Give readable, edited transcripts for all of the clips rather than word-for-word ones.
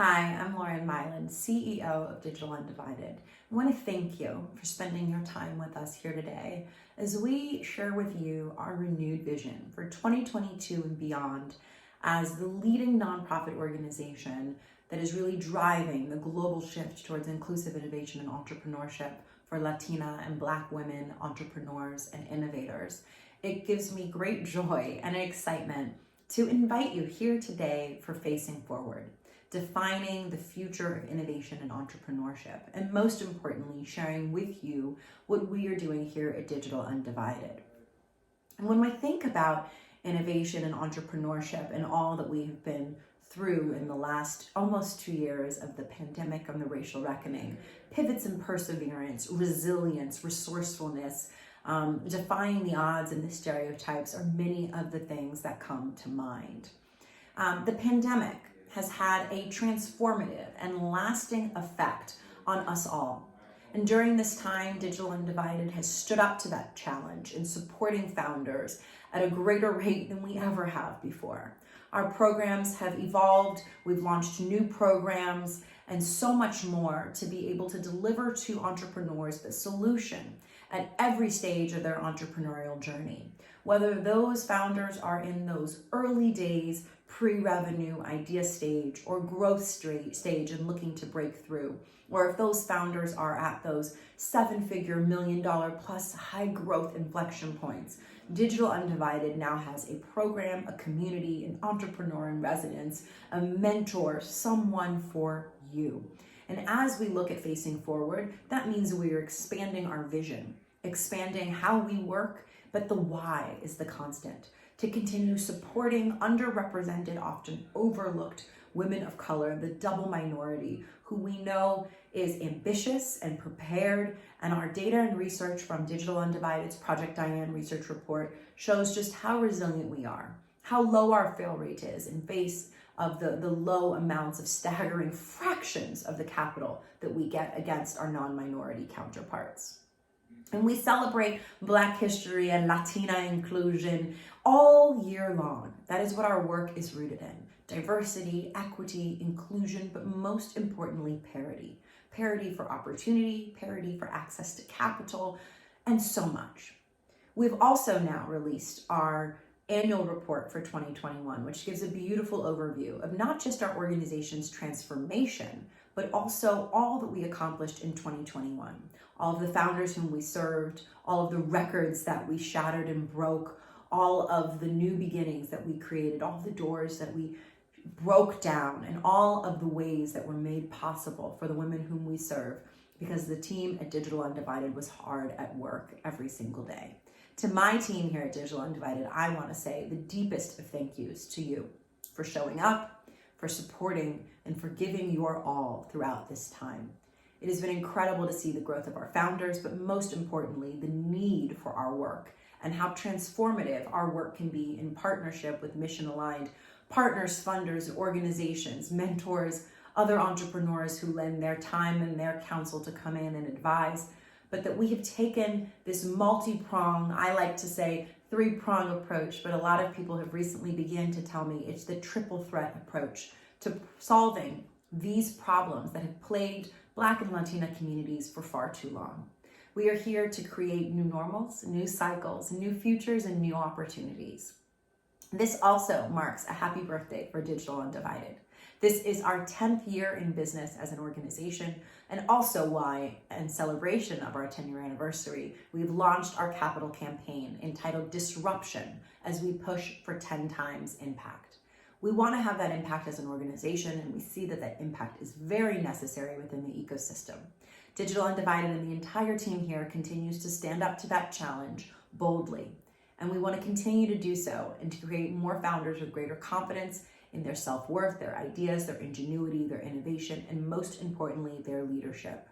Hi, I'm Lauren Mylan, CEO of Digital Undivided. I want to thank you for spending your time with us here today as we share with you our renewed vision for 2022 and beyond as the leading nonprofit organization that is really driving the global shift towards inclusive innovation and entrepreneurship for Latina and Black women, entrepreneurs, and innovators. It gives me great joy and excitement to invite you here today for Facing Forward, defining the future of innovation and entrepreneurship, and most importantly, sharing with you what we are doing here at Digital Undivided. And when we think about innovation and entrepreneurship and all that we have been through in the last almost 2 years of the pandemic and the racial reckoning, pivots and perseverance, resilience, resourcefulness, defying the odds and the stereotypes are many of the things that come to mind. The pandemic has had a transformative and lasting effect on us all. And during this time, Digital Undivided has stood up to that challenge in supporting founders at a greater rate than we ever have before. Our programs have evolved, we've launched new programs, and so much more to be able to deliver to entrepreneurs the solution at every stage of their entrepreneurial journey. Whether those founders are in those early days, pre-revenue idea stage or growth stage and looking to break through, or if those founders are at those seven-figure, $1 million plus high growth inflection points, Digital Undivided now has a program, a community, an entrepreneur in residence, a mentor, someone for you. And as we look at Facing Forward, that means we are expanding our vision, expanding how we work, but the why is the constant. To continue supporting underrepresented, often overlooked women of color, the double minority, who we know is ambitious and prepared. And our data and research from Digital Undivided's Project Diane research report shows just how resilient we are, how low our fail rate is in face of the low amounts of staggering fractions of the capital that we get against our non-minority counterparts. And we celebrate Black history and Latina inclusion all year long. That is what our work is rooted in. Diversity, equity, inclusion, but most importantly, parity. Parity for opportunity, parity for access to capital, and so much. We've also now released our annual report for 2021, which gives a beautiful overview of not just our organization's transformation, but also all that we accomplished in 2021. All of the founders whom we served, all of the records that we shattered and broke, all of the new beginnings that we created, all of the doors that we broke down, and all of the ways that were made possible for the women whom we serve, because the team at Digital Undivided was hard at work every single day. To my team here at Digital Undivided, I want to say the deepest of thank yous to you for showing up, for supporting, and for giving your all throughout this time. It has been incredible to see the growth of our founders, but most importantly, the need for our work and how transformative our work can be in partnership with mission-aligned partners, funders, organizations, mentors, other entrepreneurs who lend their time and their counsel to come in and advise, but that we have taken this multi-prong, I like to say three-prong approach, but a lot of people have recently begun to tell me it's the triple threat approach to solving these problems that have plagued Black and Latina communities for far too long. We are here to create new normals, new cycles, new futures, and new opportunities. This also marks a happy birthday for Digital Undivided. This is our 10th year in business as an organization, and also why, in celebration of our 10-year anniversary, we've launched our capital campaign entitled Disruption as we push for 10 times impact. We want to have that impact as an organization, and we see that that impact is very necessary within the ecosystem. Digital Undivided and the entire team here continues to stand up to that challenge boldly, and we want to continue to do so and to create more founders with greater confidence in their self-worth, their ideas, their ingenuity, their innovation, and most importantly, their leadership.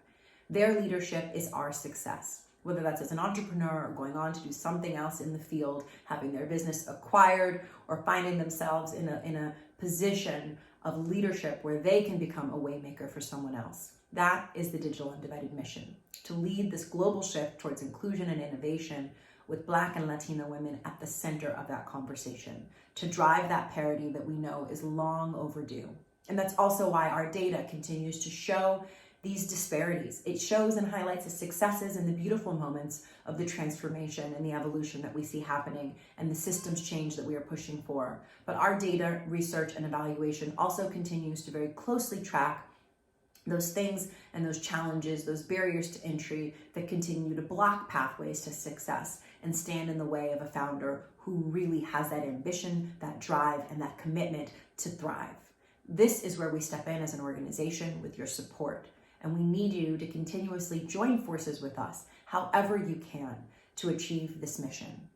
Their leadership is our success. Whether that's as an entrepreneur or going on to do something else in the field, having their business acquired, or finding themselves in a position of leadership where they can become a waymaker for someone else. That is the Digital Undivided mission, to lead this global shift towards inclusion and innovation with Black and Latina women at the center of that conversation, to drive that parity that we know is long overdue. And that's also why our data continues to show these disparities. It shows and highlights the successes and the beautiful moments of the transformation and the evolution that we see happening and the systems change that we are pushing for. But our data, research, and evaluation also continues to very closely track those things and those challenges, those barriers to entry that continue to block pathways to success and stand in the way of a founder who really has that ambition, that drive, and that commitment to thrive. This is where we step in as an organization with your support. And we need you to continuously join forces with us, however you can, to achieve this mission.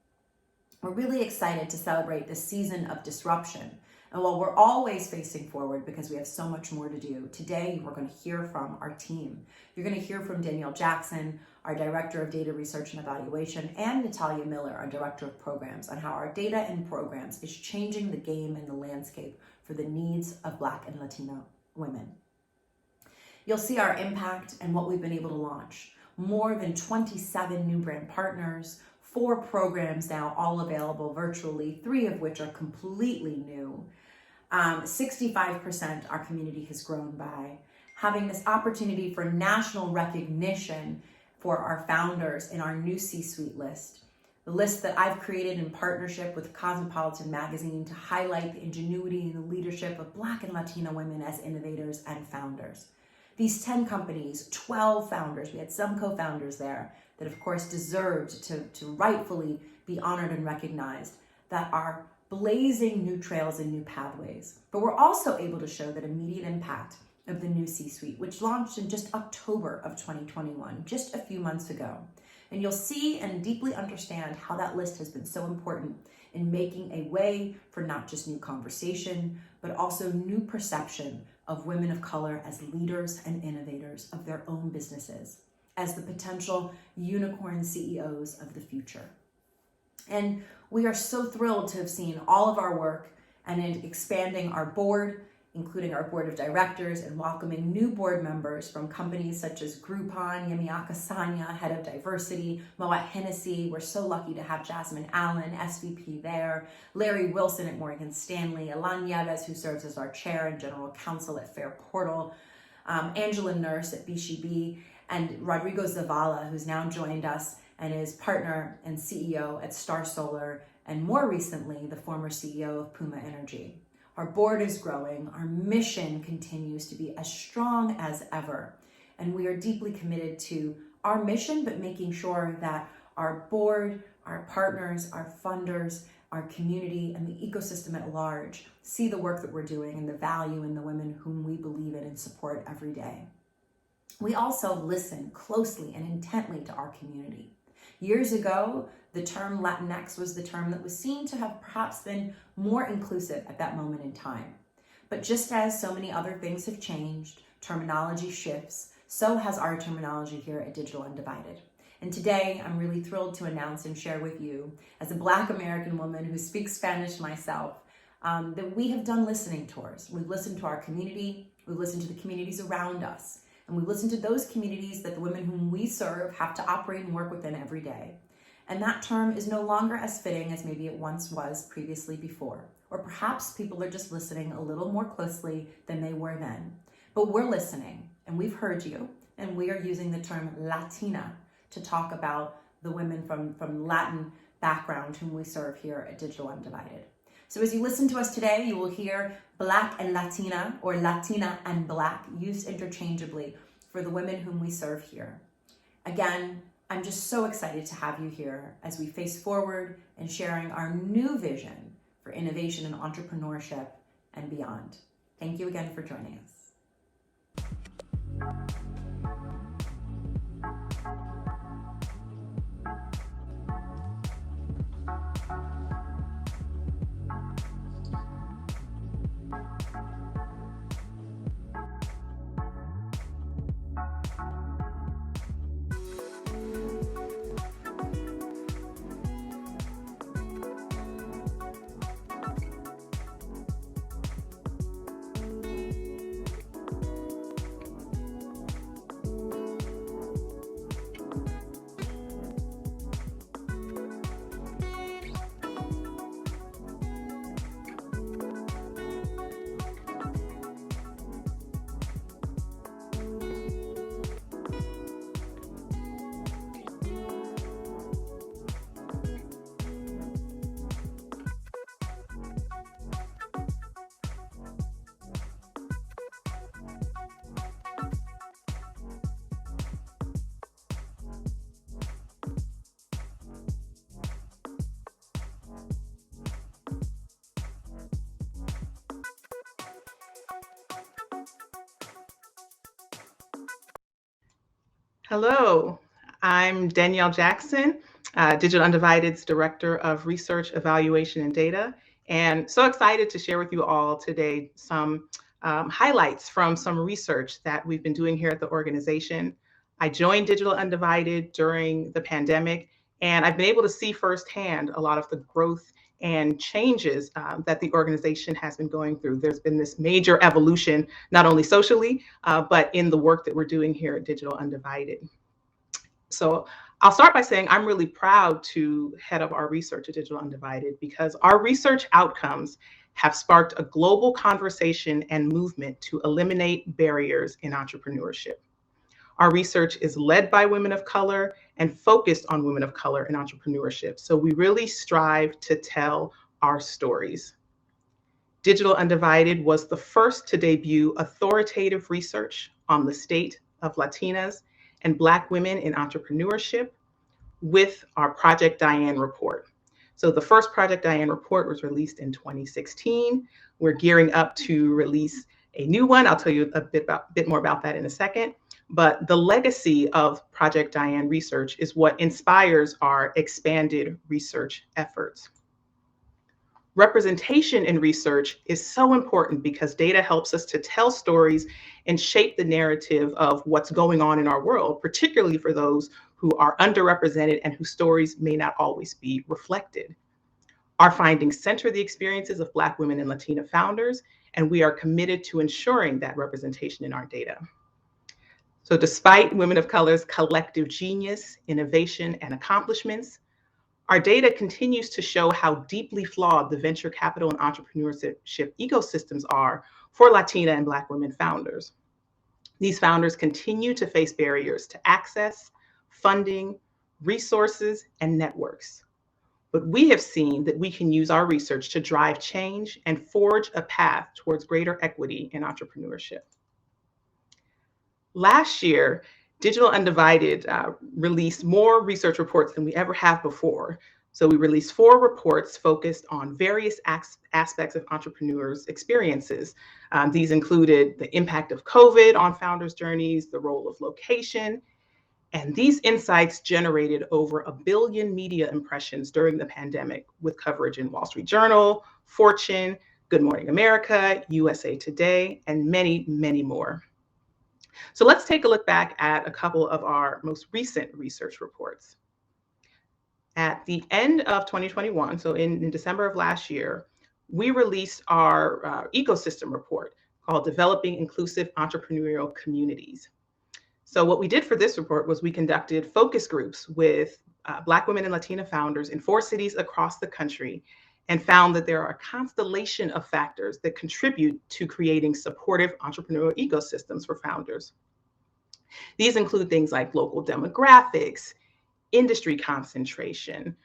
We're really excited to celebrate this season of disruption. And while we're always facing forward because we have so much more to do, today we're going to hear from our team. You're going to hear from Danielle Jackson, our Director of Data Research and Evaluation, and Natalia Miller, our Director of Programs, on how our data and programs is changing the game and the landscape for the needs of Black and Latino women. You'll see our impact and what we've been able to launch. More than 27 new brand partners, 4 programs now all available virtually, 3 of which are completely new. 65% our community has grown by. Having this opportunity for national recognition for our founders in our new C-suite list. The list that I've created in partnership with Cosmopolitan Magazine to highlight the ingenuity and the leadership of Black and Latino women as innovators and founders. These 10 companies, 12 founders, we had some co-founders there that of course deserved to rightfully be honored and recognized, that are blazing new trails and new pathways. But we're also able to show that immediate impact of the new C-suite, which launched in just October of 2021, just a few months ago. And you'll see and deeply understand how that list has been so important in making a way for not just new conversation, but also new perception of women of color as leaders and innovators of their own businesses, as the potential unicorn CEOs of the future. And we are so thrilled to have seen all of our work and in expanding our board, including our board of directors, and welcoming new board members from companies such as Groupon, Yamiaka Sanya, head of diversity, Moet Hennessy. We're so lucky to have Jasmine Allen, SVP there, Larry Wilson at Morgan Stanley, Elan Nieves, who serves as our chair and general counsel at Fair Portal, Angela Nurse at BCB, and Rodrigo Zavala, who's now joined us and is partner and CEO at Star Solar, and more recently, the former CEO of Puma Energy. Our board is growing, our mission continues to be as strong as ever, and we are deeply committed to our mission, but making sure that our board, our partners, our funders, our community, and the ecosystem at large see the work that we're doing and the value in the women whom we believe in and support every day. We also listen closely and intently to our community. Years ago, the term Latinx was the term that was seen to have perhaps been more inclusive at that moment in time. But just as so many other things have changed, terminology shifts, so has our terminology here at Digital Undivided. And today, I'm really thrilled to announce and share with you, as a Black American woman who speaks Spanish myself, that we have done listening tours. We've listened to our community, we've listened to the communities around us, and we listen to those communities that the women whom we serve have to operate and work within every day. And that term is no longer as fitting as maybe it once was previously before. Or perhaps people are just listening a little more closely than they were then. But we're listening, and we've heard you, and we are using the term Latina to talk about the women from Latin background whom we serve here at Digital Undivided. So as you listen to us today, you will hear Black and Latina, or Latina and Black, used interchangeably for the women whom we serve here. Again, I'm just so excited to have you here as we face forward and sharing our new vision for innovation and entrepreneurship and beyond. Thank you again for joining us. Hello, I'm Danielle Jackson, Digital Undivided's Director of Research, Evaluation, and Data, and so excited to share with you all today some highlights from some research that we've been doing here at the organization. I joined Digital Undivided during the pandemic, and I've been able to see firsthand a lot of the growth and changes that the organization has been going through. There's been this major evolution, not only socially, but in the work that we're doing here at Digital Undivided. So I'll start by saying I'm really proud to head up our research at Digital Undivided because our research outcomes have sparked a global conversation and movement to eliminate barriers in entrepreneurship. Our research is led by women of color and focused on women of color in entrepreneurship. So we really strive to tell our stories. Digital Undivided was the first to debut authoritative research on the state of Latinas and Black women in entrepreneurship with our Project Diane report. So the first Project Diane report was released in 2016. We're gearing up to release a new one. I'll tell you a bit more about that in a second. But the legacy of Project Diane research is what inspires our expanded research efforts. Representation in research is so important because data helps us to tell stories and shape the narrative of what's going on in our world, particularly for those who are underrepresented and whose stories may not always be reflected. Our findings center the experiences of Black women and Latina founders, and we are committed to ensuring that representation in our data. So despite women of color's collective genius, innovation, and accomplishments, our data continues to show how deeply flawed the venture capital and entrepreneurship ecosystems are for Latina and Black women founders. These founders continue to face barriers to access, funding, resources, and networks. But we have seen that we can use our research to drive change and forge a path towards greater equity in entrepreneurship. Last year, Digital Undivided released more research reports than we ever have before. So we released 4 reports focused on various aspects of entrepreneurs' experiences. These included the impact of COVID on founders' journeys, the role of location, and these insights generated over 1 billion media impressions during the pandemic with coverage in Wall Street Journal, Fortune, Good Morning America, USA Today, and many, many more. So let's take a look back at a couple of our most recent research reports. At the end of 2021, so in December of last year, we released our ecosystem report called Developing Inclusive Entrepreneurial Communities. So what we did for this report was we conducted focus groups with Black women and Latina founders in 4 cities across the country and found that there are a constellation of factors that contribute to creating supportive entrepreneurial ecosystems for founders. These include things like local demographics, industry concentration,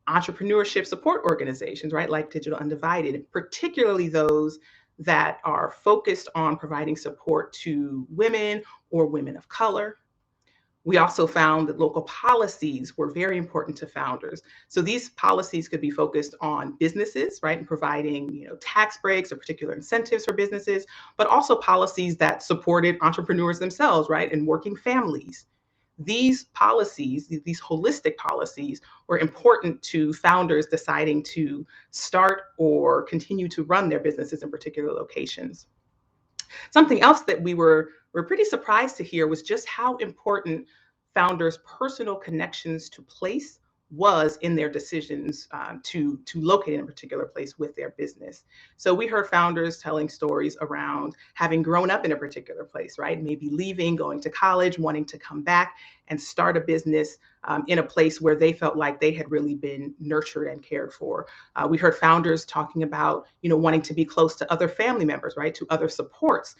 entrepreneurship support organizations, right, like Digital Undivided, particularly those that are focused on providing support to women or women of color. We also found that local policies were very important to founders. So these policies could be focused on businesses, right, and providing, tax breaks or particular incentives for businesses, but also policies that supported entrepreneurs themselves, right, and working families. These policies, these holistic policies, were important to founders deciding to start or continue to run their businesses in particular locations. Something else that we were pretty surprised to hear was just how important founders' personal connections to place was in their decisions to locate in a particular place with their business. So we heard founders telling stories around having grown up in a particular place, right? Maybe leaving, going to college, wanting to come back and start a business in a place where they felt like they had really been nurtured and cared for. We heard founders talking about, wanting to be close to other family members, right? To other supports,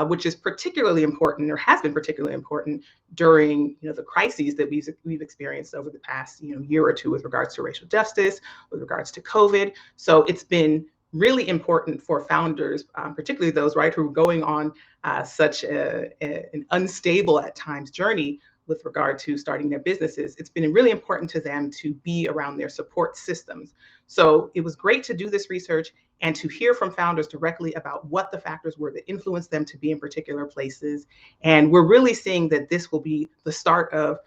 which is particularly important or has been particularly important during, the crises that we've experienced over the past, year or two with regards to racial justice, with regards to COVID. So it's been really important for founders, particularly those, right, who are going on such an unstable at times journey, with regard to starting their businesses, it's been really important to them to be around their support systems. So it was great to do this research and to hear from founders directly about what the factors were that influenced them to be in particular places. And we're really seeing that this will be the start of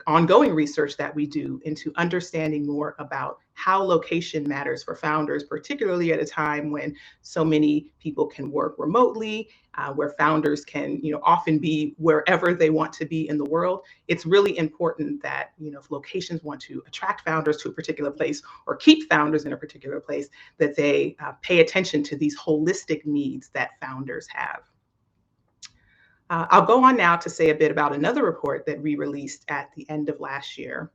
ongoing research that we do into understanding more about how location matters for founders, particularly at a time when so many people can work remotely, where founders can, often be wherever they want to be in the world. It's really important that, if locations want to attract founders to a particular place or keep founders in a particular place, that they pay attention to these holistic needs that founders have. I'll go on now to say a bit about another report that we released at the end of last year.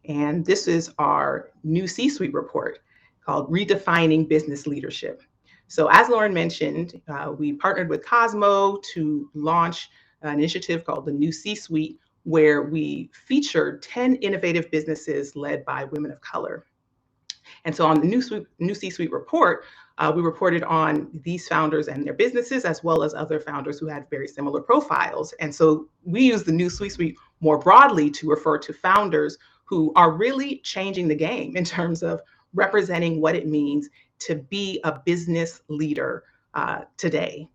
And this is our new C-suite report called Redefining Business Leadership. So as Lauren mentioned, we partnered with Cosmo to launch an initiative called the New C-Suite, where we featured 10 innovative businesses led by women of color. And so on the new C-Suite report, we reported on these founders and their businesses, as well as other founders who had very similar profiles. And so we use the new C-Suite more broadly to refer to founders who are really changing the game in terms of representing what it means to be a business leader today.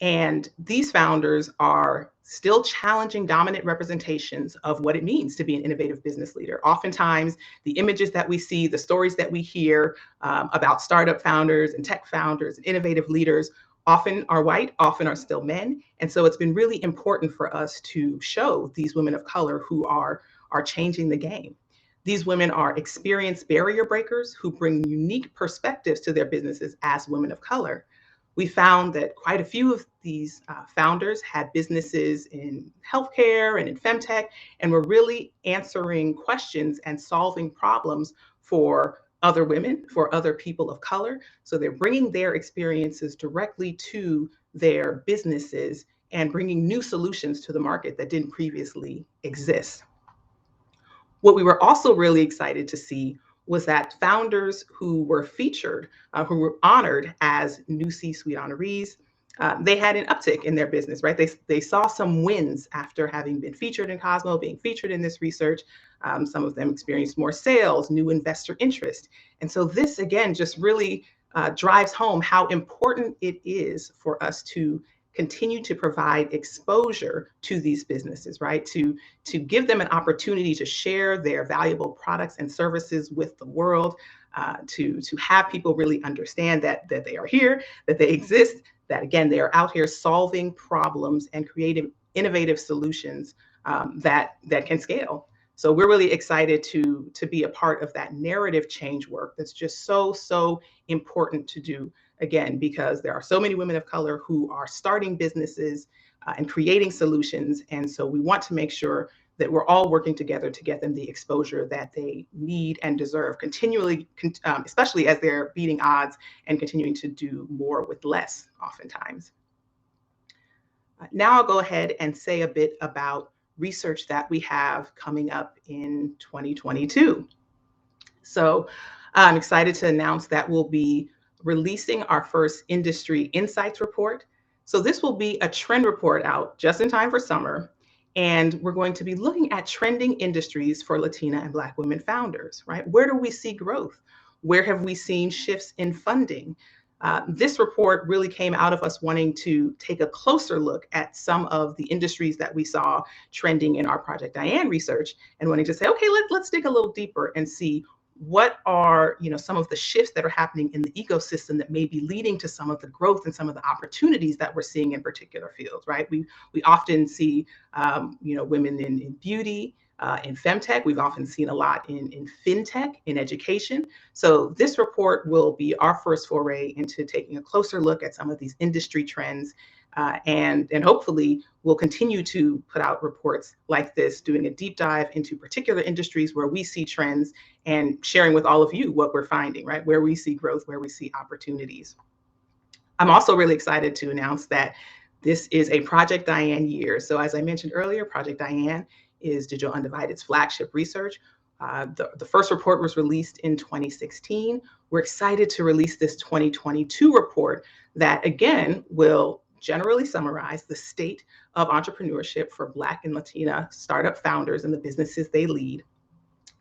And these founders are still challenging dominant representations of what it means to be an innovative business leader. Oftentimes, the images that we see, the stories that we hear about startup founders and tech founders and innovative leaders often are white, often are still men. And so it's been really important for us to show these women of color who are changing the game. These women are experienced barrier breakers who bring unique perspectives to their businesses as women of color. We found that quite a few of these founders had businesses in healthcare and in femtech, and were really answering questions and solving problems for other women, for other people of color. So they're bringing their experiences directly to their businesses and bringing new solutions to the market that didn't previously exist. What we were also really excited to see was that founders who were featured, who were honored as new C-suite honorees, they had an uptick in their business, right? They saw some wins after having been featured in Cosmo, being featured in this research. Some of them experienced more sales, new investor interest. And so this, again, just really drives home how important it is for us to continue to provide exposure to these businesses, right? To give them an opportunity to share their valuable products and services with the world, to have people really understand that they are here, that they exist, that again, they are out here solving problems and creating innovative solutions that can scale. So we're really excited to be a part of that narrative change work that's just so important to do, again, because there are so many women of color who are starting businesses and creating solutions. And so we want to make sure that we're all working together to get them the exposure that they need and deserve continually, especially as they're beating odds and continuing to do more with less oftentimes. Now I'll go ahead and say a bit about research that we have coming up in 2022. So I'm excited to announce that we'll be releasing our first industry insights report. So this will be a trend report out just in time for summer. And we're going to be looking at trending industries for Latina and Black women founders, right? Where do we see growth? Where have we seen shifts in funding? This report really came out of us wanting to take a closer look at some of the industries that we saw trending in our Project Diane research, and wanting to say, okay, let's dig a little deeper and see what are some of the shifts that are happening in the ecosystem that may be leading to some of the growth and some of the opportunities that we're seeing in particular fields, right? We often see women in beauty, in femtech. We've often seen a lot in fintech, in education. So this report will be our first foray into taking a closer look at some of these industry trends, and hopefully we'll continue to put out reports like this, doing a deep dive into particular industries where we see trends and sharing with all of you what we're finding, right? Where we see growth, where we see opportunities. I'm also really excited to announce that this is a Project Diane year. So as I mentioned earlier, Project Diane is Digital Undivided's flagship research. The first report was released in 2016. We're excited to release this 2022 report that, again, will generally summarize the state of entrepreneurship for Black and Latina startup founders and the businesses they lead.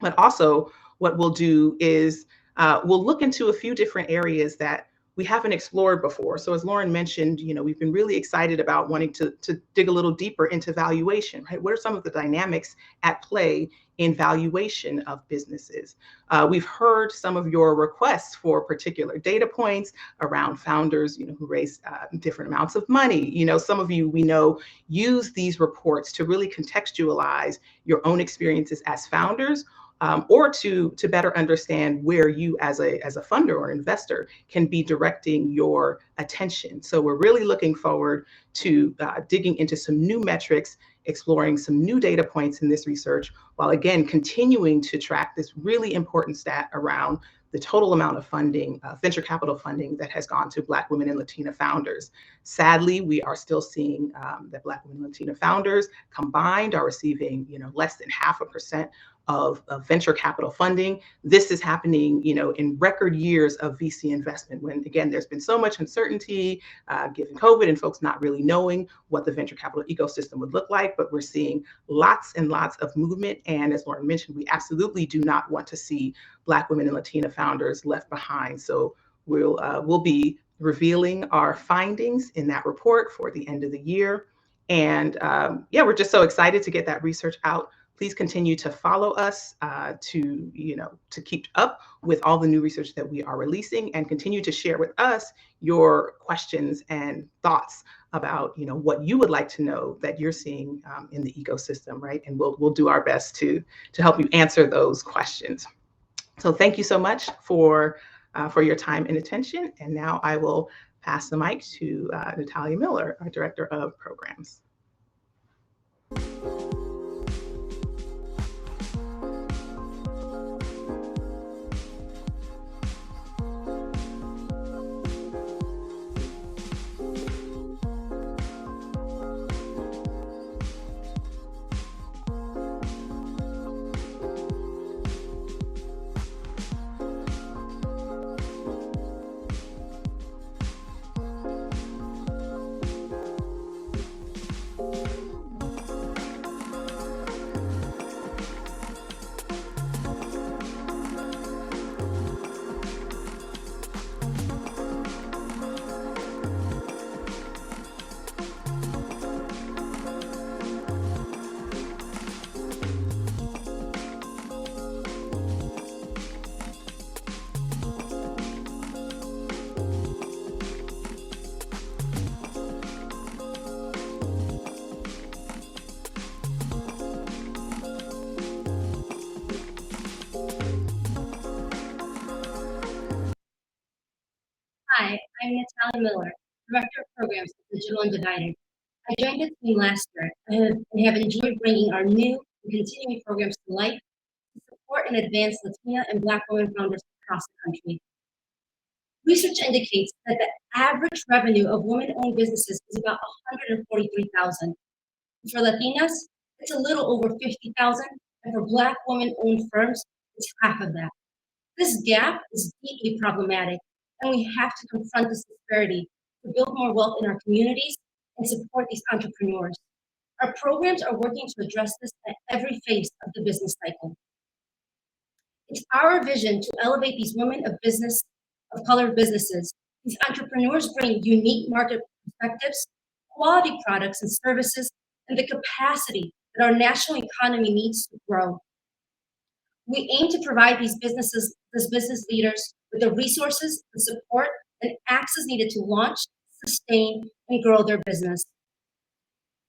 But also, what we'll do is we'll look into a few different areas that we haven't explored before. So as Lauren mentioned, we've been really excited about wanting to dig a little deeper into valuation, right? What are some of the dynamics at play in valuation of businesses? We've heard some of your requests for particular data points around founders, who raise different amounts of money. Some of you we know use these reports to really contextualize your own experiences as founders, or to better understand where you as a funder or investor can be directing your attention. So we're really looking forward to digging into some new metrics, exploring some new data points in this research, while again continuing to track this really important stat around the total amount of funding, venture capital funding that has gone to Black women and Latina founders. Sadly, we are still seeing that Black women and Latina founders combined are receiving, less than 0.5% of venture capital funding. This is happening, in record years of VC investment, when again, there's been so much uncertainty given COVID and folks not really knowing what the venture capital ecosystem would look like. But we're seeing lots and lots of movement. And as Lauren mentioned, we absolutely do not want to see Black women and Latina founders left behind. So we'll be revealing our findings in that report for the end of the year. And we're just so excited to get that research out. Please continue to follow us to keep up with all the new research that we are releasing, and continue to share with us your questions and thoughts about what you would like to know that you're seeing in the ecosystem, right? And we'll do our best to help you answer those questions. So thank you so much for your time and attention. And now I will pass the mic to Natalia Miller, our Director of Programs. Hi, I'm Natalia Miller, Director of Programs at Digital Undivided. I joined the team last year and have enjoyed bringing our new and continuing programs to life to support and advance Latina and Black women founders across the country. Research indicates that the average revenue of women-owned businesses is about $143,000. For Latinas, it's a little over $50,000, and for Black women-owned firms, it's half of that. This gap is deeply problematic, and we have to confront this disparity to build more wealth in our communities and support these entrepreneurs. Our programs are working to address this at every phase of the business cycle. It's our vision to elevate these women of color businesses. These entrepreneurs bring unique market perspectives, quality products and services, and the capacity that our national economy needs to grow. We aim to provide these business leaders with the resources, the support, and access needed to launch, sustain, and grow their business.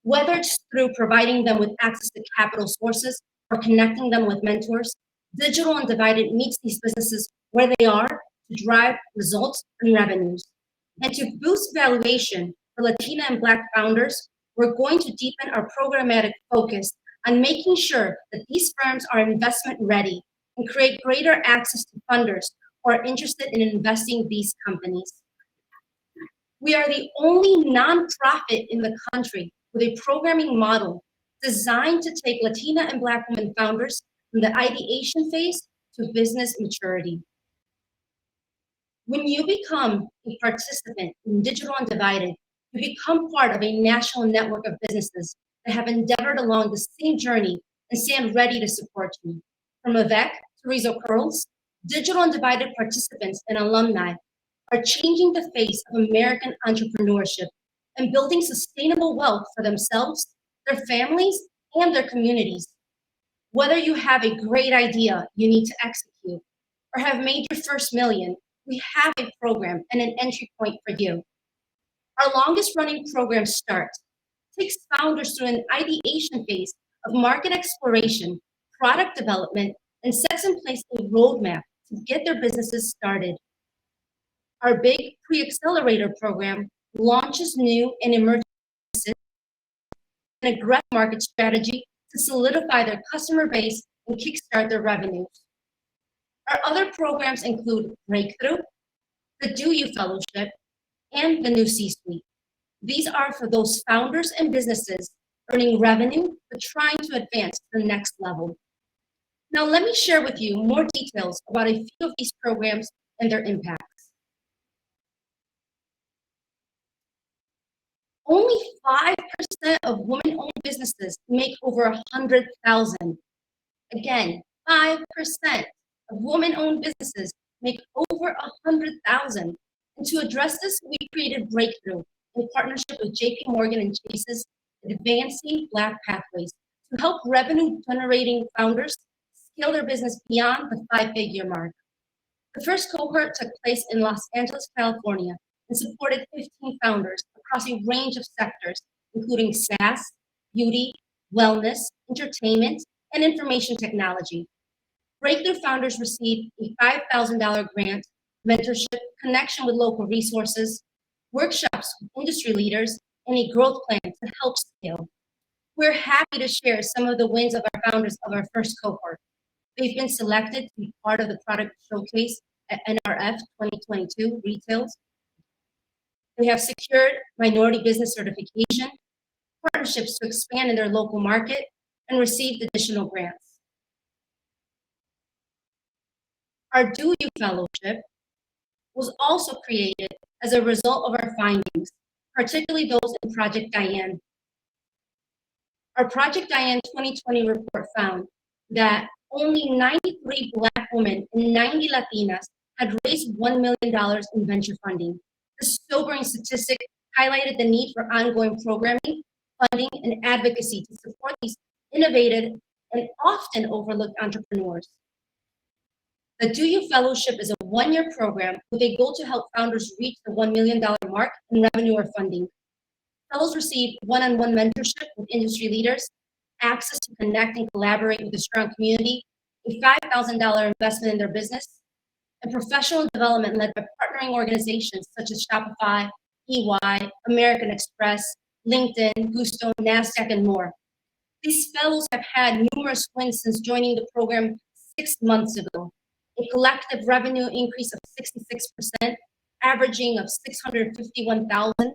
Whether it's through providing them with access to capital sources or connecting them with mentors, Digital Undivided meets these businesses where they are to drive results and revenues. And to boost valuation for Latina and Black founders, we're going to deepen our programmatic focus on making sure that these firms are investment ready and create greater access to funders who are interested in investing in these companies. We are the only nonprofit in the country with a programming model designed to take Latina and Black women founders from the ideation phase to business maturity. When you become a participant in Digital Undivided, You become part of a national network of businesses that have endeavored along the same journey and stand ready to support you. From Avec to Rizzo Curls, Digital Undivided participants and alumni are changing the face of American entrepreneurship and building sustainable wealth for themselves, their families, and their communities. Whether you have a great idea you need to execute or have made your first million, we have a program and an entry point for you. Our longest running program Start takes founders through an ideation phase of market exploration, product development, and sets in place a roadmap to get their businesses started. Our big pre-accelerator program launches new and emerging businesses and aggressive market strategy to solidify their customer base and kickstart their revenues. Our other programs include Breakthrough, the Do You Fellowship, and the New C-Suite. These are for those founders and businesses earning revenue but trying to advance to the next level. Now let me share with you more details about a few of these programs and their impacts. Only 5% of women-owned businesses make over 100,000. Again, 5% of women-owned businesses make over 100,000. And to address this, we created Breakthrough in partnership with JP Morgan and Chase's Advancing Black Pathways to help revenue-generating founders scale their business beyond the 5-figure mark. The first cohort took place in Los Angeles, California, and supported 15 founders across a range of sectors, including SaaS, beauty, wellness, entertainment, and information technology. Breakthrough founders received a $5,000 grant, mentorship, connection with local resources, workshops with industry leaders, and a growth plan to help scale. We're happy to share some of the wins of our founders of our first cohort. They've been selected to be part of the product showcase at NRF 2022 Retails. They have secured minority business certification, partnerships to expand in their local market, and received additional grants. Our Do You Fellowship was also created as a result of our findings, particularly those in Project Diane. Our Project Diane 2020 report found that only 93 Black women and 90 Latinas had raised $1 million in venture funding. This sobering statistic highlighted the need for ongoing programming, funding, and advocacy to support these innovative and often overlooked entrepreneurs. The Do You Fellowship is a one-year program with a goal to help founders reach the $1 million mark in revenue or funding. Fellows receive one-on-one mentorship with industry leaders, access to connect and collaborate with a strong community, a $5,000 investment in their business, and professional development led by partnering organizations such as Shopify, EY, American Express, LinkedIn, Gusto, NASDAQ, and more. These fellows have had numerous wins since joining the program 6 months ago. A collective revenue increase of 66%, averaging of $651,000.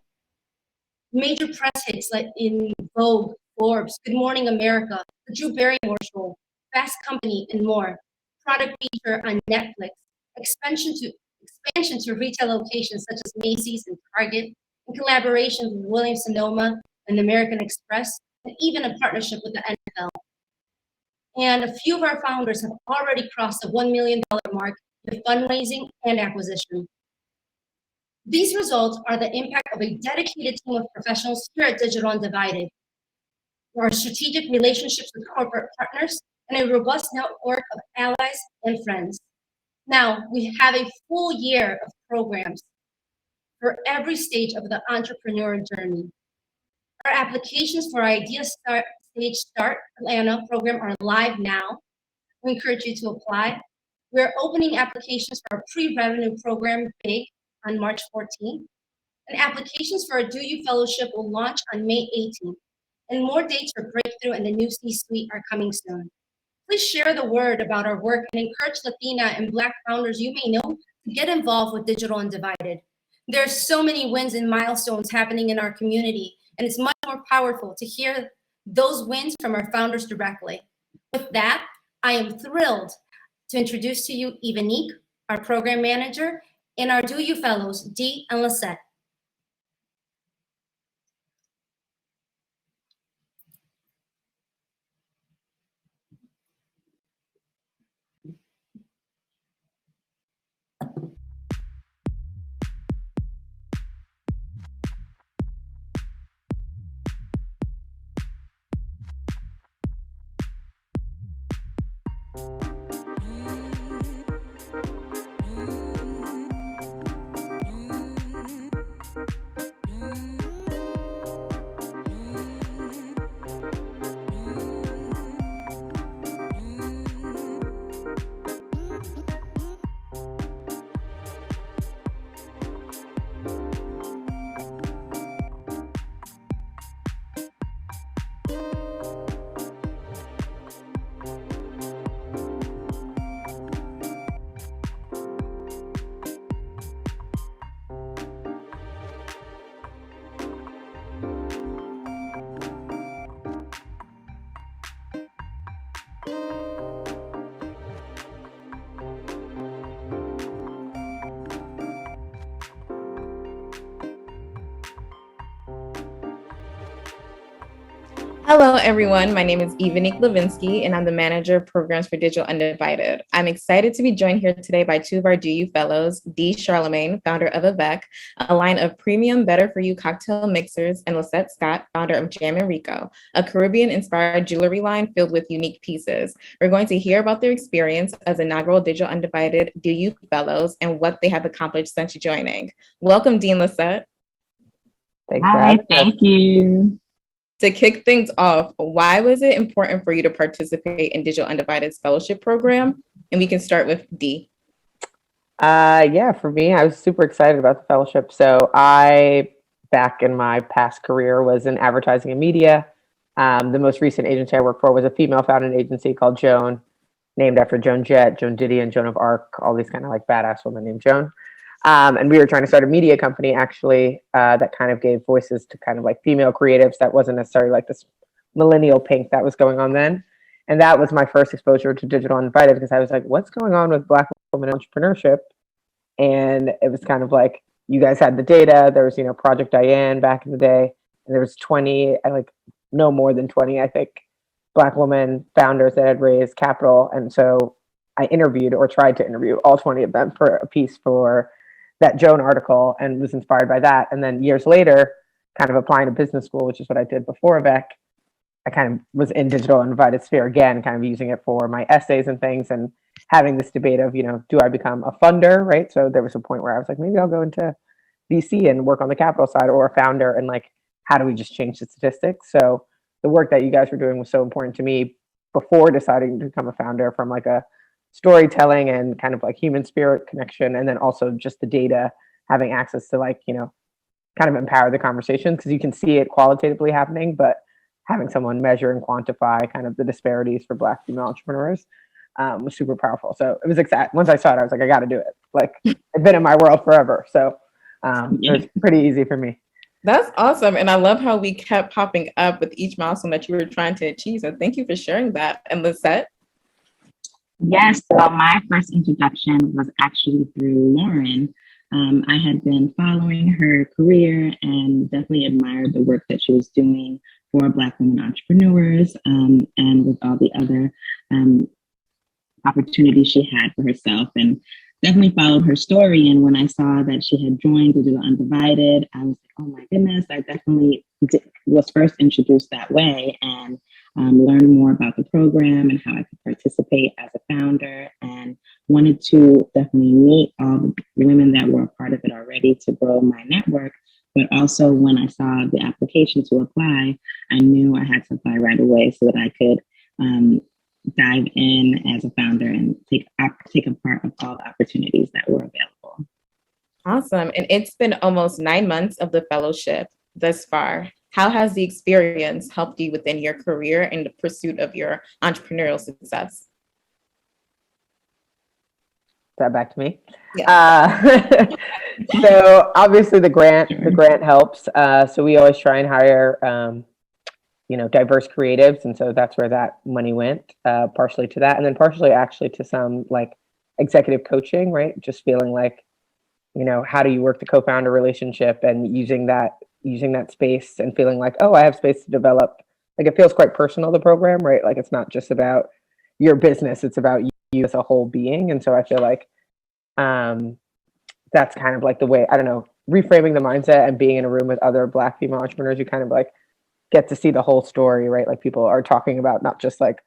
Major press hits like in Vogue, Forbes, Good Morning America, The Drew Barrymore Show, Fast Company, and more. Product feature on Netflix, expansion to retail locations such as Macy's and Target, in collaboration with Williams-Sonoma and American Express, and even a partnership with the NFL. And a few of our founders have already crossed the $1 million mark with fundraising and acquisition. These results are the impact of a dedicated team of professionals here at Digital Undivided, our strategic relationships with corporate partners, and a robust network of allies and friends. Now, we have a full year of programs for every stage of the entrepreneur journey. Our applications for our Idea Stage Start Atlanta program are live now. We encourage you to apply. We're opening applications for our pre-revenue program, BIG, on March 14th. And applications for our Do You Fellowship will launch on May 18th. And more dates for Breakthrough and the New C-Suite are coming soon. Please share the word about our work and encourage Latina and Black founders you may know to get involved with Digital Undivided. There are so many wins and milestones happening in our community, and it's much more powerful to hear those wins from our founders directly. With that, I am thrilled to introduce to you Ivanique, our program manager, and our Do You Fellows, Dee and Lisette. Hello, everyone. My name is Evanique Levinsky, and I'm the manager of programs for Digital Undivided. I'm excited to be joined here today by two of our DU fellows, Dee Charlemagne, founder of Avec, a line of premium better for you cocktail mixers, and Lisette Scott, founder of Jam and Rico, a Caribbean-inspired jewelry line filled with unique pieces. We're going to hear about their experience as inaugural Digital Undivided DU fellows and what they have accomplished since joining. Welcome, Dean Lisette. Thanks for having us. Thank you. To kick things off, why was it important for you to participate in Digital Undivided's fellowship program? And we can start with Dee. Yeah, for me, I was super excited about the fellowship. So I, back in my past career, was in advertising and media. The most recent agency I worked for was a female-founded agency called Joan, named after Joan Jett, Joan Didion, Joan of Arc, all these kind of like badass women named Joan. And we were trying to start a media company actually that kind of gave voices to kind of like female creatives that wasn't necessarily like this millennial pink that was going on then. And that was my first exposure to Digital Uninvited because I was like, what's going on with Black women entrepreneurship? And it was kind of like, you guys had the data. There was, Project Diane back in the day. And there was 20, no more than 20, I think, Black women founders that had raised capital. And so I interviewed or tried to interview all 20 of them for a piece for that Joan article and was inspired by that. And then years later, kind of applying to business school, which is what I did before Avec, I kind of was in Digital Uninvited sphere again, kind of using it for my essays and things and having this debate of, do I become a funder, right? So there was a point where I was like, maybe I'll go into VC and work on the capital side or a founder and like, how do we just change the statistics? So the work that you guys were doing was so important to me before deciding to become a founder from like a storytelling and kind of like human spirit connection, and then also just the data, having access to like, kind of empower the conversation because you can see it qualitatively happening, but having someone measure and quantify kind of the disparities for Black female entrepreneurs was super powerful. So it was exciting. Once I saw it, I was like, I got to do it. Like it's been in my world forever. So it was pretty easy for me. That's awesome. And I love how we kept popping up with each milestone that you were trying to achieve. So thank you for sharing that. And Lisette? Yes, so my first introduction was actually through Lauren. I had been following her career and definitely admired the work that she was doing for Black women entrepreneurs and with all the other opportunities she had for herself, and definitely followed her story. And when I saw that she had joined Digital Undivided, I was like, oh my goodness, I definitely was first introduced that way and learned more about the program and how I could participate as a founder, and wanted to definitely meet all the women that were a part of it already to grow my network. But also when I saw the application to apply, I knew I had to apply right away so that I could dive in as a founder and take a part of all the opportunities that were available. Awesome. And it's been almost 9 months of the fellowship thus far. How has the experience helped you within your career and the pursuit of your entrepreneurial success? Is that back to me? Yeah. So obviously the grant helps. So we always try and hire, diverse creatives. And so that's where that money went, partially to that. And then partially actually to some like executive coaching, right? Just feeling like, how do you work the co-founder relationship and using that space and feeling like, oh, I have space to develop. Like it feels quite personal, the program, right? Like it's not just about your business, it's about you as a whole being. And so I feel like that's kind of like the way, I don't know, reframing the mindset and being in a room with other Black female entrepreneurs, you kind of like get to see the whole story, right? Like people are talking about not just like,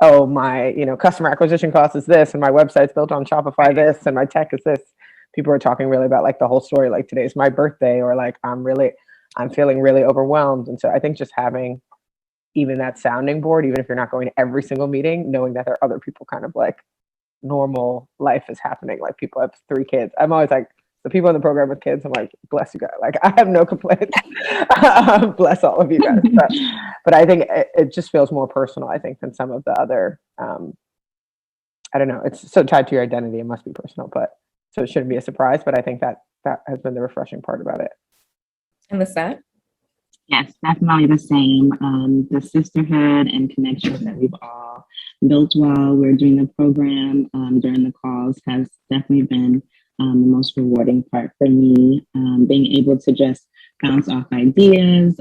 oh, my, customer acquisition cost is this and my website's built on Shopify this and my tech is this. People are talking really about like the whole story, like today's my birthday, or like I'm feeling really overwhelmed. And so I think just having even that sounding board, even if you're not going to every single meeting, knowing that there are other people kind of like normal life is happening. Like people have 3 kids. I'm always like, the people in the program with kids, I'm like, bless you guys. Like I have no complaints. Bless all of you guys. But I think it just feels more personal, I think, than some of the other, I don't know. It's so tied to your identity. It must be personal, but so it shouldn't be a surprise. But I think that has been the refreshing part about it. And Lisette? Yes, definitely the same. The sisterhood and connections that we've all built while we're doing the program during the calls has definitely been the most rewarding part for me. Being able to just bounce off ideas.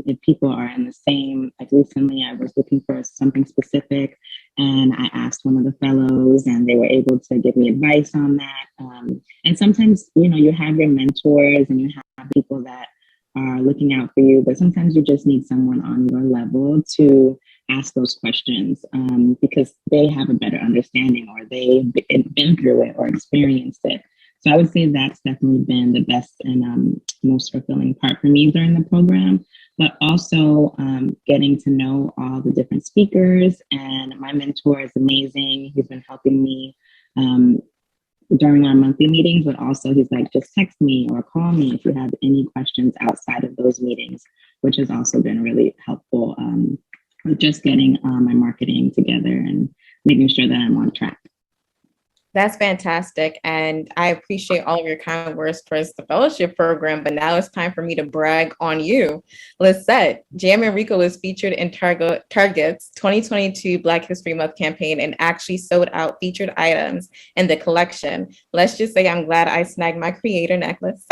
If people are in the same, like recently I was looking for something specific and I asked one of the fellows and they were able to give me advice on that. And sometimes, you have your mentors and you have people that are looking out for you, but sometimes you just need someone on your level to ask those questions because they have a better understanding or they've been through it or experienced it. So I would say that's definitely been the best and most fulfilling part for me during the program, but also getting to know all the different speakers. And my mentor is amazing. He's been helping me during our monthly meetings, but also he's like, just text me or call me if you have any questions outside of those meetings, which has also been really helpful with just getting my marketing together and making sure that I'm on track. That's fantastic. And I appreciate all of your kind words towards the fellowship program, but now it's time for me to brag on you. Lisette, Jam and Rico was featured in Target's 2022 Black History Month campaign and actually sold out featured items in the collection. Let's just say I'm glad I snagged my creator necklace.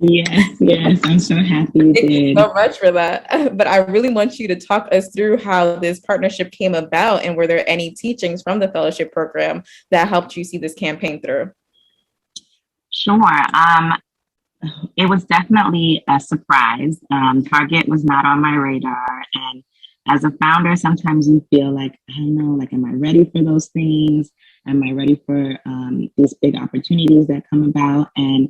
Yes, I'm so happy you Thank you did. so much for that. But I really want you to talk us through how this partnership came about and were there any teachings from the fellowship program that helped you see this campaign through? Sure. It was definitely a surprise. Target was not on my radar. And as a founder, sometimes you feel like, I don't know, like, am I ready for those things? Am I ready for these big opportunities that come about? And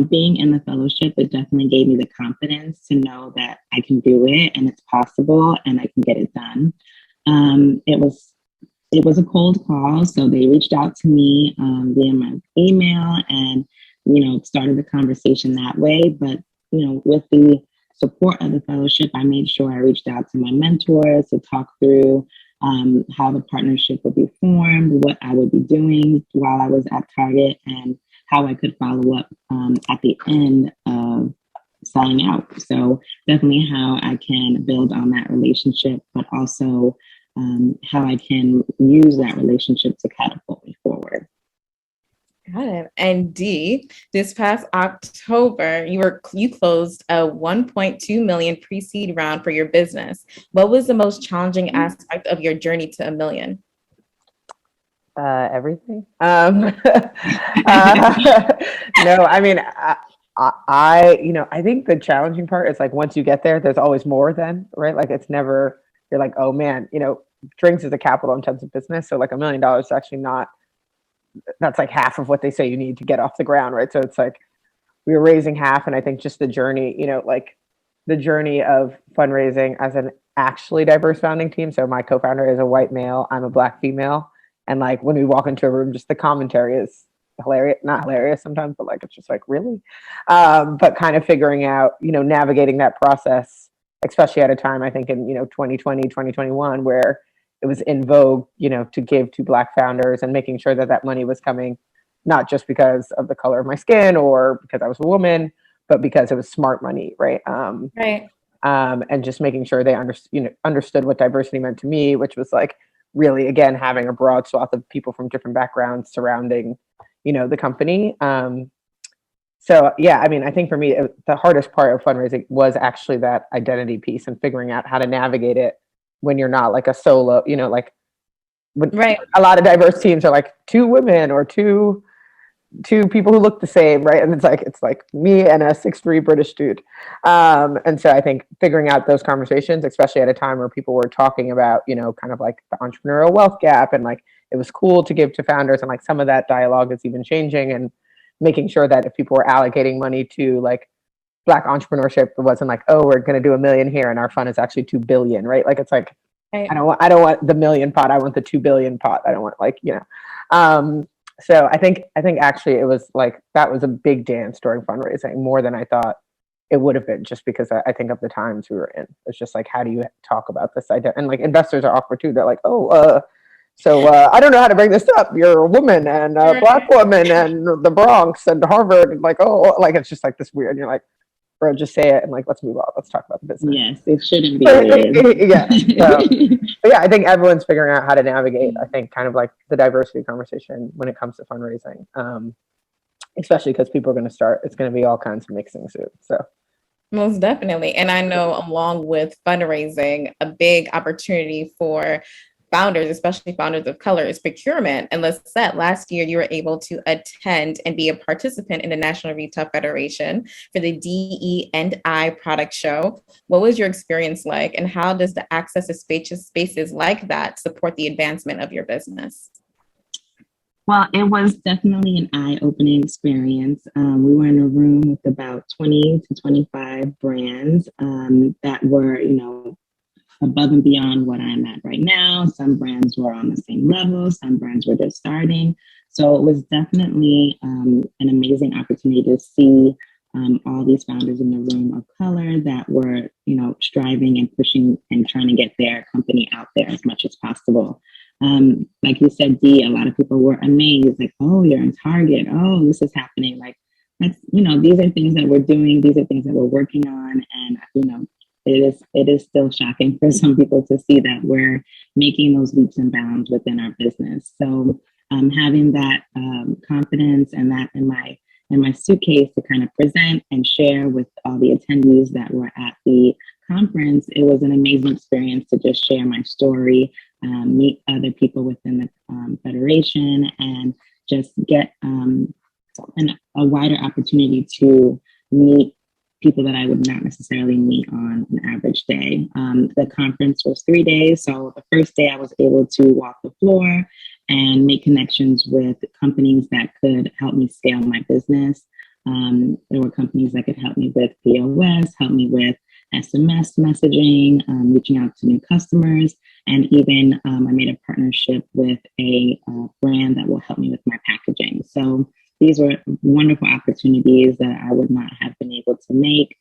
being in the fellowship, it definitely gave me the confidence to know that I can do it and it's possible and I can get it done. It was a cold call. So they reached out to me via my email and, started the conversation that way. But, with the support of the fellowship, I made sure I reached out to my mentors to talk through how the partnership would be formed, what I would be doing while I was at Target, and how I could follow up at the end of selling out. So definitely how I can build on that relationship, but also how I can use that relationship to catapult me forward. Got it. And Dee, this past October, you closed a 1.2 million pre-seed round for your business. What was the most challenging aspect of your journey to $1 million? Everything. No, I mean, I think the challenging part is like once you get there, there's always more then, right? Like it's never, you're like, oh man, drinks is a capital intensive business. So like $1 million is actually not, that's like half of what they say you need to get off the ground, right? So it's like we were raising half. And I think just the journey, like the journey of fundraising as an actually diverse founding team. So my co-founder is a white male, I'm a Black female. And like when we walk into a room, just the commentary is hilarious, not hilarious sometimes, but like it's just like, really? But kind of figuring out, navigating that process, especially at a time, I think in, 2020, 2021, where it was in vogue, to give to Black founders and making sure that that money was coming, not just because of the color of my skin or because I was a woman, but because it was smart money, right? Right. And just making sure they understood what diversity meant to me, which was like really, again, having a broad swath of people from different backgrounds surrounding, the company. So yeah, I mean, I think for me, the hardest part of fundraising was actually that identity piece and figuring out how to navigate it when you're not like a solo, like when Right. a lot of diverse teams are like 2 women or two people who look the same, right? And it's like me and a 6'3" British dude. And so I think figuring out those conversations, especially at a time where people were talking about, kind of like the entrepreneurial wealth gap and like it was cool to give to founders and like some of that dialogue is even changing and making sure that if people were allocating money to like Black entrepreneurship, it wasn't like, oh, we're going to do $1 million here and our fund is actually 2 billion, right? Like it's like, Right. I don't want the $1 million pot. I want the 2 billion pot. I don't want so I think actually it was like, that was a big dance during fundraising more than I thought it would have been, just because I think of the times we were in. It's just like, how do you talk about this idea? And like investors are awkward too. They're like, so I don't know how to bring this up. You're a woman and a Black woman and the Bronx and Harvard. And like, like, it's just like this weird. And you're like, bro, just say it. And like, let's move on. Let's talk about the business. Yes, it shouldn't be weird. Yeah. So, but yeah, I think everyone's figuring out how to navigate, I think, kind of like the diversity conversation when it comes to fundraising, especially because people are going to start, it's going to be all kinds of mixing soup. So Most definitely. And I know along with fundraising, a big opportunity for founders, especially founders of color, is procurement. And Lisette, last year you were able to attend and be a participant in the National Retail Federation for the DE&I product show. What was your experience like? And how does the access to spaces like that support the advancement of your business? Well, it was definitely an eye-opening experience. We were in a room with about 20 to 25 brands that were, above and beyond what I'm at right now. Some brands were on the same level, some brands were just starting. So it was definitely an amazing opportunity to see all these founders in the room of color that were, striving and pushing and trying to get their company out there as much as possible. Like you said, Dee, a lot of people were amazed, like, oh, you're in Target. Oh, this is happening. Like, that's, these are things that we're doing. These are things that we're working on. And, it is still shocking for some people to see that we're making those leaps and bounds within our business. So having that confidence and that in my suitcase to kind of present and share with all the attendees that were at the conference, it was an amazing experience to just share my story, meet other people within the federation, and just get a wider opportunity to meet people that I would not necessarily meet on an average day. The conference was 3 days. So the first day I was able to walk the floor and make connections with companies that could help me scale my business. There were companies that could help me with POS, help me with SMS messaging, reaching out to new customers, and even I made a partnership with a brand that will help me with my packaging. So these were wonderful opportunities that I would not have been able to make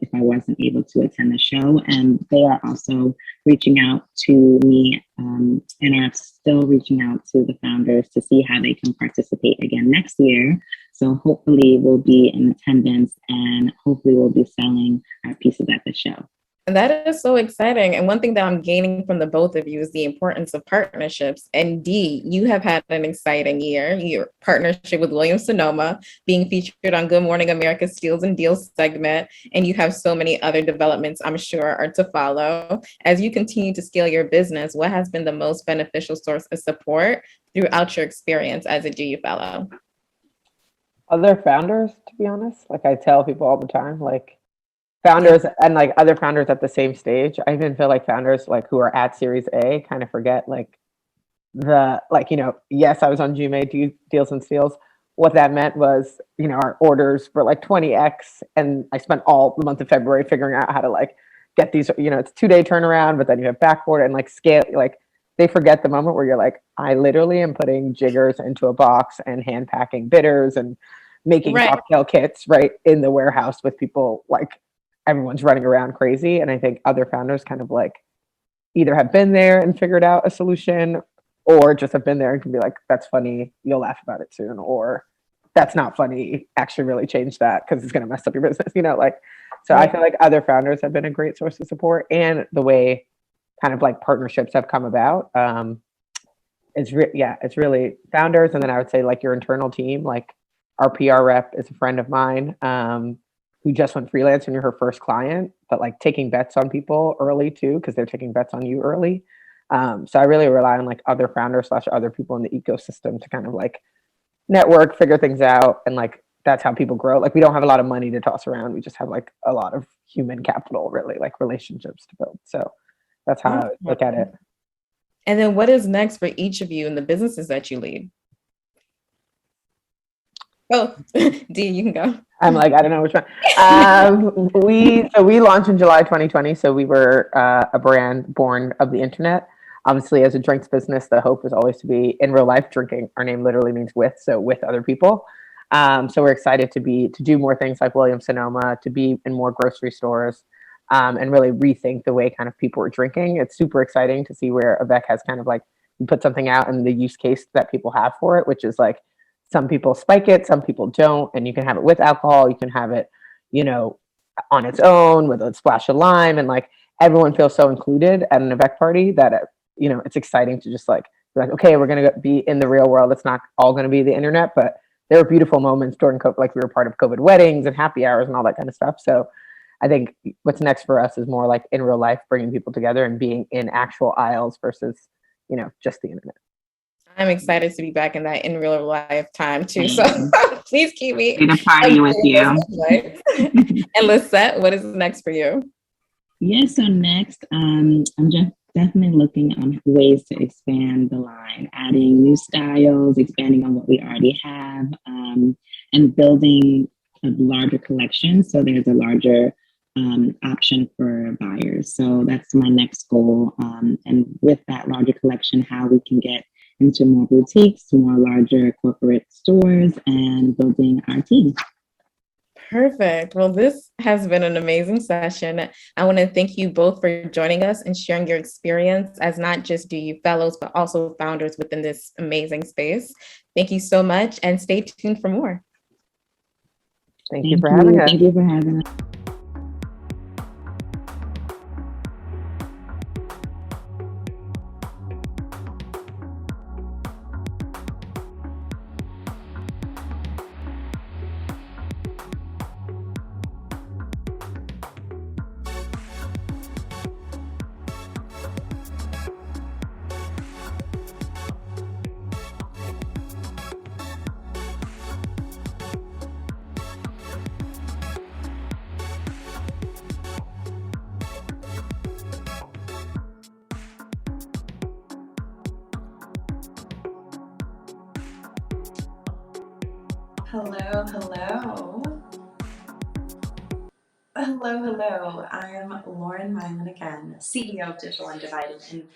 if I wasn't able to attend the show. And they are also reaching out to me and are still reaching out to the founders to see how they can participate again next year. So hopefully we'll be in attendance and hopefully we'll be selling our pieces at the show. And that is so exciting. And one thing that I'm gaining from the both of you is the importance of partnerships. And Dee, you have had an exciting year. Your partnership with Williams-Sonoma, being featured on Good Morning America Steals and Deals segment. And you have so many other developments I'm sure are to follow. As you continue to scale your business, what has been the most beneficial source of support throughout your experience as a GU Fellow? Other founders, to be honest. Like I tell people all the time, like founders and like other founders at the same stage. I even feel like founders like who are at Series A kind of forget like yes, I was on GMA Deals and Steals. What that meant was, our orders were like 20x, and I spent all the month of February figuring out how to like get these, it's 2-day turnaround, but then you have back order and like scale, like they forget the moment where you're like, I literally am putting jiggers into a box and hand packing bitters and making cocktail kits right in the warehouse with people, like everyone's running around crazy. And I think other founders kind of like either have been there and figured out a solution, or just have been there and can be like, that's funny, you'll laugh about it soon, or that's not funny, actually really change that because it's going to mess up your business, so I feel like other founders have been a great source of support, and the way kind of like partnerships have come about. It's really founders. And then I would say like your internal team, like our PR rep is a friend of mine who just went freelance and you're her first client, but like taking bets on people early too, because they're taking bets on you early. So I really rely on like other founders / other people in the ecosystem to kind of like network, figure things out. And like, that's how people grow. Like we don't have a lot of money to toss around. We just have like a lot of human capital, really, like relationships to build. So that's how I look at it. And then what is next for each of you in the businesses that you lead? Oh, Dee, you can go. I'm like, I don't know which one. We launched in July 2020. So we were a brand born of the internet. Obviously, as a drinks business, the hope is always to be in real life drinking. Our name literally means with, so with other people. So we're excited to do more things like Williams-Sonoma, to be in more grocery stores, and really rethink the way kind of people are drinking. It's super exciting to see where Avec has kind of like put something out and the use case that people have for it, which is like some people spike it, some people don't, and you can have it with alcohol, you can have it, on its own with a splash of lime, and like everyone feels so included at an Avec party that it's exciting to just like be like, okay, we're gonna be in the real world. It's not all gonna be the internet, but there were beautiful moments during COVID, like we were part of COVID weddings and happy hours and all that kind of stuff. So I think what's next for us is more like in real life, bringing people together and being in actual aisles versus, just the internet. I'm excited to be back in that in real life time too. So please keep me in a party with you. And Lisette, what is next for you? Yeah, so next, I'm just definitely looking on ways to expand the line, adding new styles, expanding on what we already have, and building a larger collection so there's a larger option for buyers. So that's my next goal. And with that larger collection, how we can get into more boutiques, more larger corporate stores, and building our team. Perfect. Well, this has been an amazing session. I want to thank you both for joining us and sharing your experience as not just DU fellows, but also founders within this amazing space. Thank you so much, and stay tuned for more. Thank you for having us. Thank you for having us. Hello, hello. Hello. I'm Lauren Mylan again, CEO of Digital Undivided, and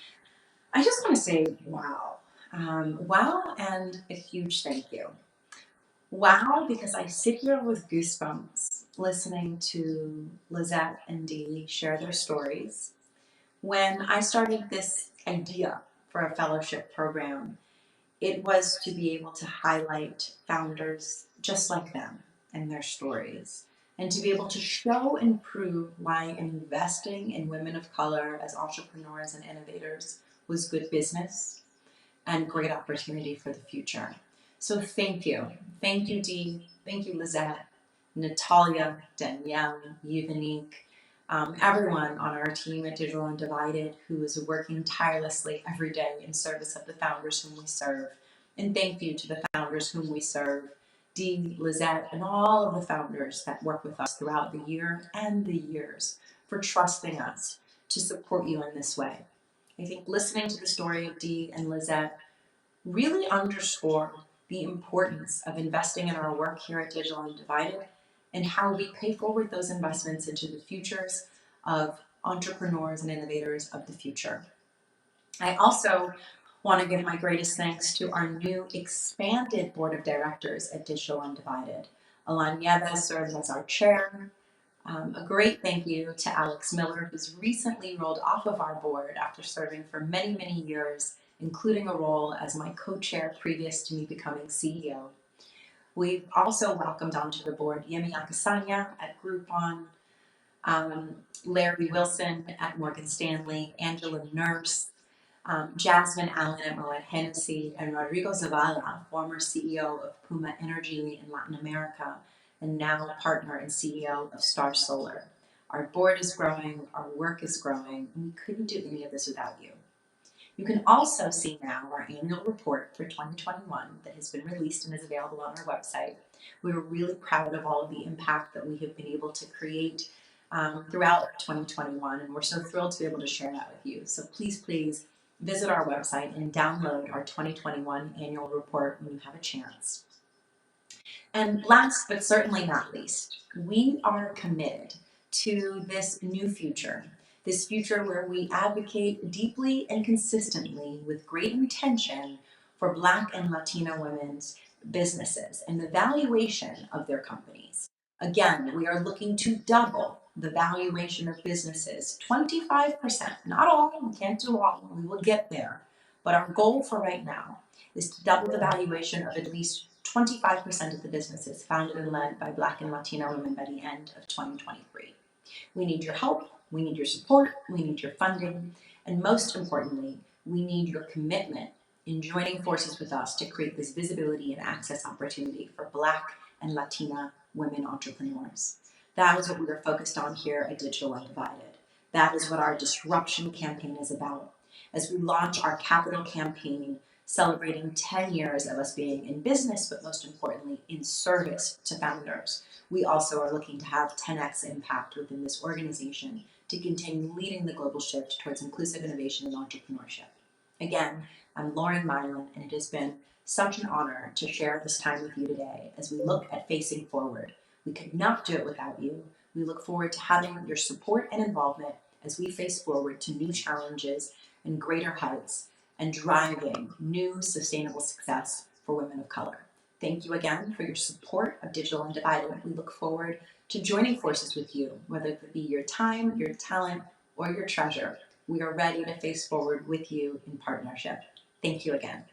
I just want to say wow. Wow, and a huge thank you. Wow, because I sit here with goosebumps listening to Lizette and Dee share their stories. When I started this idea for a fellowship program, it was to be able to highlight founders just like them and their stories, and to be able to show and prove why investing in women of color as entrepreneurs and innovators was good business and great opportunity for the future. So thank you. Thank you, Dee. Thank you, Lizette, Natalia, Danielle, Yvonique, everyone on our team at Digital Undivided who is working tirelessly every day in service of the founders whom we serve. And thank you to the founders whom we serve, Dee, Lizette, and all of the founders that work with us throughout the year and the years for trusting us to support you in this way. I think listening to the story of Dee and Lizette really underscore the importance of investing in our work here at Digital Undivided and how we pay forward those investments into the futures of entrepreneurs and innovators of the future. I also want to give my greatest thanks to our new expanded board of directors at Digital Undivided. Alan Nieves serves as our chair. A great thank you to Alex Miller, who's recently rolled off of our board after serving for many, many years, including a role as my co-chair previous to me becoming CEO. We've also welcomed onto the board Yemi Akasanya at Groupon, Larry Wilson at Morgan Stanley, Angela Nurse, Jasmine Allen at Moet Hennessy, and Rodrigo Zavala, former CEO of Puma Energy in Latin America, and now partner and CEO of Star Solar. Our board is growing, our work is growing, and we couldn't do any of this without you. You can also see now our annual report for 2021 that has been released and is available on our website. We're really proud of all of the impact that we have been able to create throughout 2021, and we're so thrilled to be able to share that with you. So please visit our website and download our 2021 annual report when you have a chance. And last but certainly not least, we are committed to this new future, this future where we advocate deeply and consistently with great intention for Black and Latina women's businesses and the valuation of their companies. Again, we are looking to double the valuation of businesses, 25%, not all, we can't do all, we will get there. But our goal for right now is to double the valuation of at least 25% of the businesses founded and led by Black and Latina women by the end of 2023. We need your help, we need your support, we need your funding, and most importantly, we need your commitment in joining forces with us to create this visibility and access opportunity for Black and Latina women entrepreneurs. That is what we are focused on here at Digital Undivided. That is what our disruption campaign is about. As we launch our capital campaign, celebrating 10 years of us being in business, but most importantly, in service to founders, we also are looking to have 10x impact within this organization to continue leading the global shift towards inclusive innovation and entrepreneurship. Again, I'm Lauren Mylan, and it has been such an honor to share this time with you today as we look at facing forward. We could not do it without you. We look forward to having your support and involvement as we face forward to new challenges and greater heights and driving new sustainable success for women of color. Thank you again for your support of Digital Undivided. We look forward to joining forces with you, whether it be your time, your talent, or your treasure. We are ready to face forward with you in partnership. Thank you again.